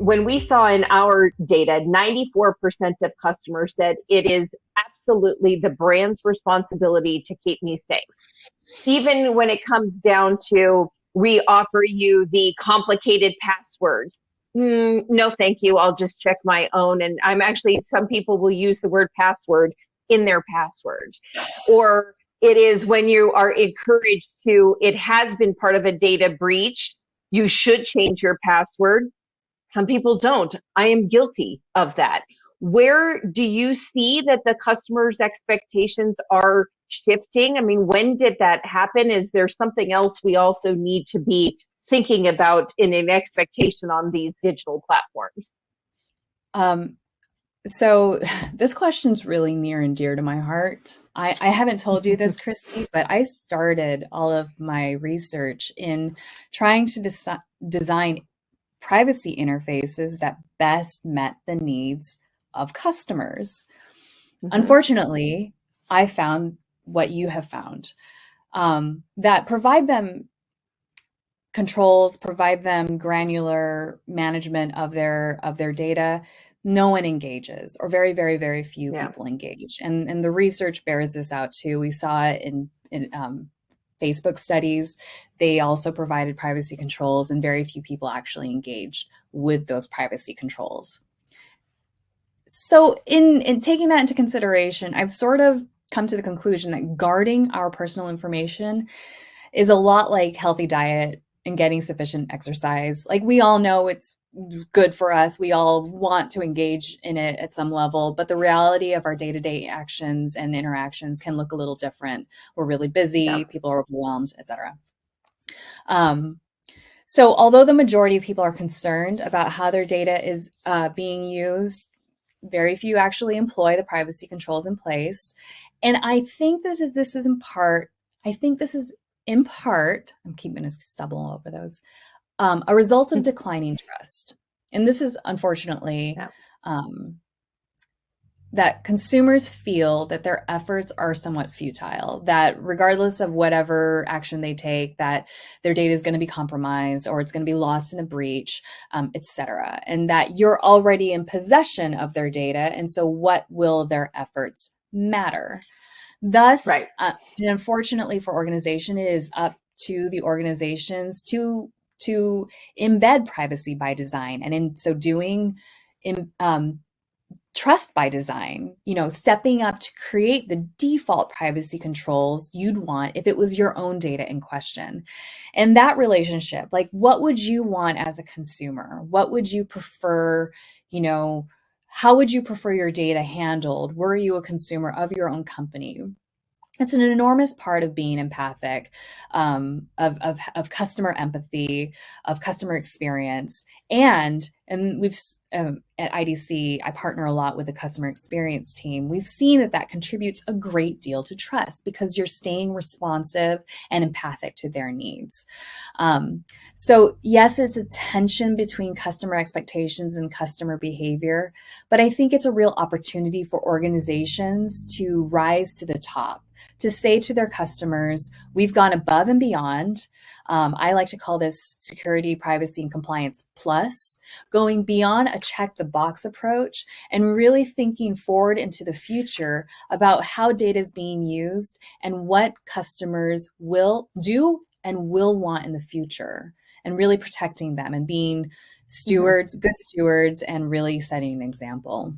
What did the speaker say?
when we saw in our data, 94% of customers said it is absolutely the brand's responsibility to keep me safe. Even when it comes down to, we offer you the complicated passwords. No, thank you. I'll just check my own. And some people will use the word password in their password. Or it is when you are encouraged to, it has been part of a data breach, you should change your password. Some people don't. I am guilty of that. Where do you see that the customer's expectations are shifting? I mean, when did that happen? Is there something else we also need to be thinking about in an expectation on these digital platforms? So this question's really near and dear to my heart. I haven't told you this, Kristi, but I started all of my research in trying to design privacy interfaces that best met the needs of customers. Unfortunately, I found what you have found, that provide them controls, provide them granular management of their data. No one engages, or very, very, very few people engage. And the research bears this out too. We saw it in Facebook studies. They also provided privacy controls, and very few people actually engaged with those privacy controls. So in taking that into consideration, I've sort of come to the conclusion that guarding our personal information is a lot like healthy diet and getting sufficient exercise. Like, we all know it's good for us. We all want to engage in it at some level, but the reality of our day-to-day actions and interactions can look a little different. We're really busy, people are overwhelmed, etc. So although the majority of people are concerned about how their data is being used, very few actually employ the privacy controls in place. And I think this is in part, I'm keeping a stubble over those, a result of declining trust. And this is unfortunately that consumers feel that their efforts are somewhat futile, that regardless of whatever action they take, that their data is going to be compromised or it's going to be lost in a breach, etc. And that you're already in possession of their data. And so what will their efforts matter? Thus, and unfortunately for organization, it is up to the organizations to embed privacy by design, and in so doing, trust by design, stepping up to create the default privacy controls you'd want if it was your own data in question. And that relationship, like, what would you want as a consumer? What would you prefer, how would you prefer your data handled? Were you a consumer of your own company? It's an enormous part of being empathic, of customer empathy, of customer experience. And we've, at IDC, I partner a lot with the customer experience team. We've seen that contributes a great deal to trust, because you're staying responsive and empathic to their needs. So yes, it's a tension between customer expectations and customer behavior, but I think it's a real opportunity for organizations to rise to the top, to say to their customers, we've gone above and beyond. I like to call this security, privacy, and compliance plus, going beyond a check the box approach and really thinking forward into the future about how data is being used and what customers will do and will want in the future, and really protecting them and being stewards, good stewards, and really setting an example.